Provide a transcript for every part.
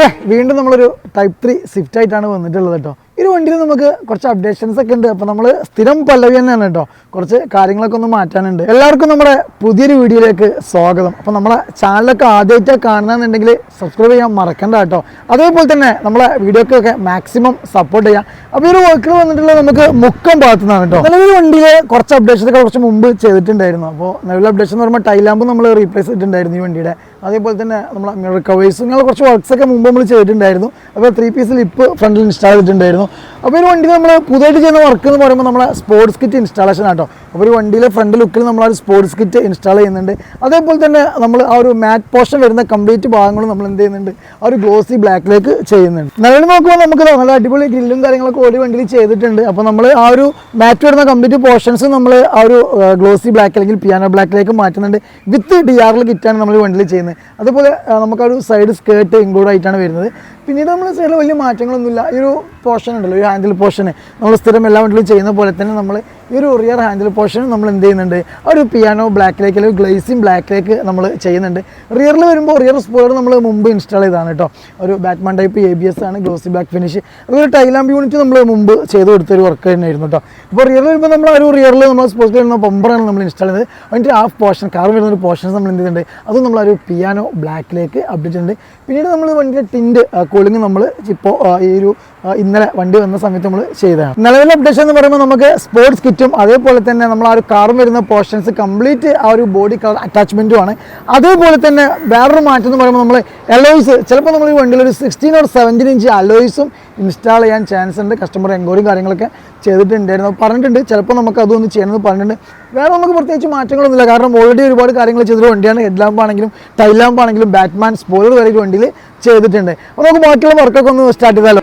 സുഹൃത്തുക്കളെ വീണ്ടും നമ്മളൊരു ടൈപ്പ് 3 സ്വിഫ്റ്റ് ആയിട്ടാണ് വന്നിട്ടുള്ളത് കേട്ടോ. ഈ ഒരു വണ്ടിയിൽ നമുക്ക് കുറച്ച് അപ്ഡേഷൻസ് ഒക്കെ ഉണ്ട്. അപ്പോൾ നമ്മൾ സ്ഥിരം പല്ലവി തന്നെയാണ് കേട്ടോ, കുറച്ച് കാര്യങ്ങളൊക്കെ ഒന്ന് മാറ്റാനുണ്ട്. എല്ലാവർക്കും നമ്മുടെ പുതിയൊരു വീഡിയോയിലേക്ക് സ്വാഗതം. അപ്പോൾ നമ്മളെ ചാനലൊക്കെ ആദ്യമായിട്ടാണ് കാണണമെന്നുണ്ടെങ്കിൽ സബ്സ്ക്രൈബ് ചെയ്യാൻ മറക്കണ്ട കേട്ടോ. അതേപോലെ തന്നെ നമ്മളെ വീഡിയോക്കൊക്കെ മാക്സിമം സപ്പോർട്ട് ചെയ്യാം. അപ്പോൾ ഈ ഒരു വർക്കിൽ വന്നിട്ടുള്ളത് നമുക്ക് മുക്കം ഭാഗത്തു നിന്നാണ് കേട്ടോ. നിലവിൽ വണ്ടിയിൽ കുറച്ച് അപ്ഡേഷനൊക്കെ കുറച്ച് മുമ്പ് ചെയ്തിട്ടുണ്ടായിരുന്നു. അപ്പോൾ നിലവിൽ അപ്ഡേഷൻ എന്ന് പറയുമ്പോൾ ടൈലാമ്പ് നമ്മൾ റീപ്ലേസ് ചെയ്തിട്ടുണ്ടായിരുന്നു ഈ വണ്ടിയുടെ. അതേപോലെ തന്നെ നമ്മൾ മിറർ കവേഴ്സ് ഇങ്ങനെ കുറച്ച് വർക്ക്സൊക്കെ മുമ്പ് നമ്മൾ ചെയ്തിട്ടുണ്ടായിരുന്നു. അപ്പോൾ 3 പീസ് ലിപ്പ് ഫ്രണ്ടിൽ ഇൻസ്റ്റാൾ ചെയ്തിട്ടുണ്ടായിരുന്നു. അപ്പോൾ ഒരു വണ്ടി നമ്മൾ പുതുതായിട്ട് ചെയ്യുന്ന വർക്ക് എന്ന് പറയുമ്പോൾ നമ്മളെ സ്പോർട്സ് കിറ്റ് ഇൻസ്റ്റാളേഷൻ ആട്ടോ. അപ്പോൾ ഒരു വണ്ടിയിലെ ഫ്രണ്ട് ലുക്കിൽ നമ്മൾ ആ ഒരു സ്പോർട്സ് കിറ്റ് ഇൻസ്റ്റാൾ ചെയ്യുന്നുണ്ട്. അതേപോലെ തന്നെ നമ്മൾ ആ ഒരു മാറ്റ് പോർഷൻ വരുന്ന കംപ്ലീറ്റ് ഭാഗങ്ങളും നമ്മൾ എന്ത് ചെയ്യുന്നുണ്ട്, ആ ഒരു ഗ്ലോസി ബ്ലാക്കിലേക്ക് ചെയ്യുന്നുണ്ട്. നിലവിൽ നോക്കുമ്പോൾ നമുക്ക് നല്ല അടിപൊളി ഗ്രില്ലും കാര്യങ്ങളൊക്കെ ഓടി വണ്ടിയിൽ ചെയ്തിട്ടുണ്ട്. അപ്പോൾ നമ്മൾ ആ ഒരു മാറ്റ് വരുന്ന കംപ്ലീറ്റ് പോർഷൻസ് നമ്മൾ ആ ഒരു ഗ്ലോസി ബ്ലാക്ക് അല്ലെങ്കിൽ പിയാനോ ബ്ലാക്കിലേക്ക് മാറ്റുന്നുണ്ട്. വിത്ത് DRL കിറ്റാണ് നമ്മൾ വണ്ടിയിൽ ചെയ്യുന്നത്. അതുപോലെ നമുക്കൊരു സൈഡ് സ്കേർട്ട് ഇൻക്ലൂഡ് ആയിട്ടാണ് വരുന്നത്. പിന്നീട് നമ്മൾ സൈഡിൽ വലിയ മാറ്റങ്ങളൊന്നുമില്ല. ഈ ഒരു പോർഷൻ ഉണ്ടല്ലോ, ഈ ഹാൻഡിൽ പോർഷന് നമ്മൾ സ്ഥിരം എല്ലാ വണ്ടിയിലും ചെയ്യുന്ന പോലെ തന്നെ നമ്മൾ ഈ ഒരു റിയർ ഹാൻഡിൽ പോർഷൻ നമ്മൾ എന്ത് ചെയ്യുന്നുണ്ട്, ആ ഒരു പിയാനോ ബ്ലാക്കിലേക്ക് അല്ലെങ്കിൽ ഗ്ലേസിങ് ബ്ലാക്കിലേക്ക് നമ്മൾ ചെയ്യുന്നുണ്ട്. റിയറിൽ വരുമ്പോൾ റിയർ സ്പോയിലർ നമ്മൾ മുമ്പ് ഇൻസ്റ്റാൾ ചെയ്താണ് കേട്ടോ. ഒരു ബാറ്റ്മാൻ ടൈപ്പ് ABS ആണ്, ഗ്ലോസി ബ്ലാക്ക് ഫിനിഷ്. അതുപോലെ ടൈലാമ്പ് യൂണിറ്റ് നമ്മൾ മുമ്പ് ചെയ്ത് കൊടുത്തൊരു വർക്ക് തന്നെയായിരുന്നു കേട്ടോ. അപ്പോൾ റിയറിൽ വരുമ്പോൾ നമ്മൾ ആ ഒരു റിയറിൽ നമ്മൾ സ്പോർട്സ് വരുന്ന ബമ്പറാണ് നമ്മൾ ഇൻസ്റ്റാൾ ചെയ്തത്. അതിൻ്റെ ഹാഫ് പോർഷൻ കാർ വരുന്ന ഒരു പോർഷൻസ് നമ്മൾ എന്ത് ചെയ്യുന്നുണ്ട്, അതും നമ്മൾ ആ ഒരു പിയാനോ ബ്ലാക്കിലേക്ക് അപ്ഡേറ്റ് ഉണ്ട്. പിന്നീട് നമ്മൾ വണ്ടിയുടെ ടിൻറ്റ് കൂളിംഗ് നമ്മൾ ഇപ്പോൾ ഈ ഒരു ഇന്നലെ വണ്ടി വന്ന സമയത്ത് നമ്മൾ ചെയ്തതാണ്. നിലവിലെ അപ്ഡേഷൻ എന്ന് പറയുമ്പോൾ നമുക്ക് സ്പോർട്സ് കിറ്റും അതേപോലെ തന്നെ നമ്മൾ ആ ഒരു കാറും വരുന്ന പോർഷൻസ് കംപ്ലീറ്റ് ആ ഒരു ബോഡി കളർ അറ്റാച്ച്മെൻറ്റുമാണ്. അതേപോലെ തന്നെ വേറൊരു മാറ്റം എന്ന് പറയുമ്പോൾ നമ്മൾ അലോയ്സ് ചിലപ്പോൾ നമ്മൾ ഈ വണ്ടിയിൽ ഒരു 16 or 17 ഇഞ്ച് അലോയ്സും ഇൻസ്റ്റാൾ ചെയ്യാൻ ചാൻസ് ഉണ്ട്. കസ്റ്റമർ എൻക്വയറിയും കാര്യങ്ങളൊക്കെ ചെയ്തിട്ടുണ്ടായിരുന്നു, പറഞ്ഞിട്ടുണ്ട്. ചിലപ്പോൾ നമുക്ക് അതൊന്ന് ചെയ്യണമെന്ന് പറഞ്ഞിട്ടുണ്ട്. വേറെ നമുക്ക് പ്രത്യേകിച്ച് മാറ്റങ്ങളൊന്നുമില്ല, കാരണം ഓൾറെഡി ഒരുപാട് കാര്യങ്ങൾ ചെയ്തൊരു വണ്ടിയാണ്. ഹെഡ് ലാമ്പ് ആണെങ്കിലും ടൈൽ ലാമ്പ് ആണെങ്കിലും ബാറ്റ്മാൻ സ്പോയിലർ വരെ ഈ വണ്ടിയിൽ ചെയ്തിട്ടുണ്ട്. അപ്പോൾ നമുക്ക് ബാക്കിയുള്ള വർക്കൊക്കെ ഒന്ന് സ്റ്റാർട്ട് ചെയ്താലോ.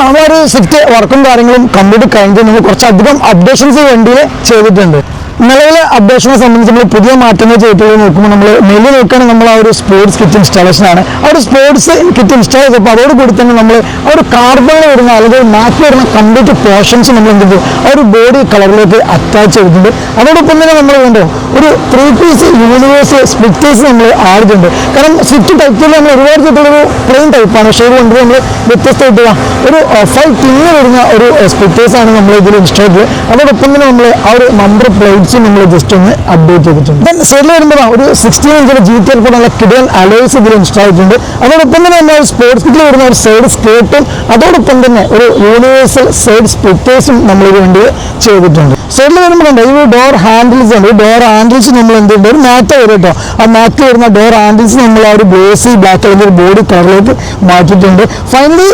നമ്മളൊരു സ്വിഫ്റ്റ് വർക്കും കാര്യങ്ങളും കംപ്ലീറ്റ് കഴിഞ്ഞ് നമ്മൾ കുറച്ചധികം അപ്ഡേഷൻസ് വണ്ടിയിൽ ചെയ്തിട്ടുണ്ട്. നിലവിലെ അപ്ഡേഷനെ സംബന്ധിച്ച് നമ്മൾ പുതിയ മാറ്റങ്ങൾ ചെയ്തിട്ടുള്ളത് നോക്കുമ്പോൾ നമ്മൾ നെല്ല് നോക്കുകയാണെങ്കിൽ നമ്മൾ ആ ഒരു സ്പോർട്സ് കിറ്റ് ഇൻസ്റ്റാളേഷനാണ്. ആ ഒരു സ്പോർട്സ് കിറ്റ് ഇൻസ്റ്റാൾ ചെയ്തപ്പോൾ അതോടുകൂടി തന്നെ നമ്മൾ ആ ഒരു കാർബണിൽ വരുന്ന അല്ലെങ്കിൽ മാറ്റ് വരുന്ന കംപ്ലീറ്റ് പോർഷൻസ് നമ്മൾ എന്ത് ചെയ്തു, ആ ഒരു ബോഡി കളറിലേക്ക് അറ്റാച്ച് ചെയ്തിട്ടുണ്ട്. അതോടൊപ്പം തന്നെ നമ്മൾ കണ്ടോ ഒരു 3 പീസ് യൂണിവേഴ്സ് സ്പ്ലിറ്റേഴ്സ് നമ്മൾ ആടുന്നുണ്ട്. കാരണം സ്വിഫ്റ്റ് ടൈപ്പിൽ നമ്മൾ ഒരുപാട് ചെയ്തിട്ടുള്ളൊരു പ്ലെയിൻ ടൈപ്പാണ്, പക്ഷേ കൊണ്ട് നമ്മൾ വ്യത്യസ്തമായിട്ട് ഒരു 5 പിന്ന് വരുന്ന ഒരു സ്പ്ലിറ്റേഴ്സാണ് നമ്മൾ ഇതിൽ ഇൻസ്റ്റാൾ ചെയ്തത്. അതോടൊപ്പം തന്നെ നമ്മൾ ആ ഒരു നമ്പർ പ്ലേറ്റ്സ് നമ്മൾ ജസ്റ്റ് ഒന്ന് അപ്ഡേറ്റ് ചെയ്തിട്ടുണ്ട്. ദെൻ സൈഡിൽ വരുമ്പോൾ ഒരു 16 ഇഞ്ചിന്റെ GTR കൂടെയുള്ള കിഡിയൻ അലോയ്സ് ഇതിൽ ഇൻസ്റ്റാൾ ചെയ്തിട്ടുണ്ട്. അതോടൊപ്പം തന്നെ നമ്മൾ സ്പോർട്സ് കിറ്റിൽ വരുന്ന ഒരു സൈഡ് സ്കേർട്ടും അതോടൊപ്പം തന്നെ ഒരു യൂണിവേഴ്സൽ സൈഡ് സ്പ്ലിറ്റേഴ്സും നമ്മൾ ഇത് വേണ്ടി ചെയ്തിട്ടുണ്ട്. സൈഡിൽ വരുമ്പോൾ ഈ ഡോർ ഹാൻഡിൽസ് ഉണ്ട്. ഡോർ ഹാൻഡിൽസ് നമ്മൾ എന്ത് ചെയ്യുന്നുണ്ട്, ഒരു മാറ്റ് വരും കേട്ടോ. ആ മാറ്റ് വരുന്ന ഡോർ ഹാൻഡിൽസ് നമ്മൾ ആ ഒരു ഗ്ലോസി ബ്ലാക്ക് അല്ലെങ്കിൽ ബോഡി കളറിലേക്ക് മാറ്റിയിട്ടുണ്ട്. ഫൈനലി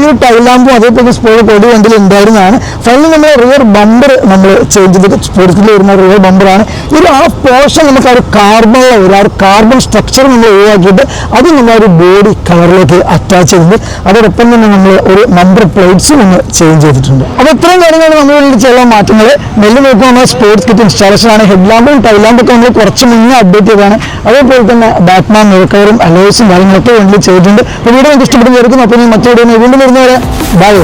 ഈ ടൈൽ ലാമ്പും അതേപോലെ സ്പോർട്സ് ബോഡി വണ്ടിയിൽ ഉണ്ടായിരുന്നതാണ്. ഫൈനലി നമ്മൾ റിയർ ബമ്പർ നമ്മൾ ചേഞ്ച് ചെയ്തിട്ട് സ്പോർട്സിൽ വരുന്ന റിയർ ബമ്പറാണ്. ഒരു ആ പോർഷൻ നമുക്ക് ആ ഒരു കാർബൺ സ്ട്രക്ചർ നമ്മൾ ഒഴിവാക്കിയിട്ട് അത് നമ്മൾ ഒരു ബോഡി കളറിലേക്ക് അറ്റാച്ച് ചെയ്തിട്ട് അതോടൊപ്പം തന്നെ നമ്മൾ ഒരു നമ്പർ പ്ലേറ്റ്സും ഒന്ന് ചേഞ്ച് ചെയ്തിട്ടുണ്ട്. അപ്പോൾ ഇത്രയും കാര്യങ്ങളാണ് നമ്മൾ വേണ്ടി ചില മാറ്റങ്ങൾ. നെല്ല് നോക്കുമ്പോൾ നമ്മൾ സ്പോർട്സ് കിറ്റ് ഇൻസ്റ്റാളേഷൻ ആണ്. ഹെഡ്ലാമ്പും ടൈലാമ്പൊക്കെ നമ്മൾ കുറച്ച് മുന്നേ അപ്ഡേറ്റ് ചെയ്തതാണ്. അതേപോലെ തന്നെ ബാറ്റ്മാൻ മിറക്കറും അലോയ്സും കാര്യങ്ങളൊക്കെ വേണ്ടി ചെയ്തിട്ടുണ്ട്. അപ്പോൾ വീഡിയോ നമുക്ക് ഇഷ്ടപ്പെടുന്ന ചേർക്കുന്നു. അപ്പോൾ മറ്റേ വീണ്ടും വരുന്നവരെ ബൈ.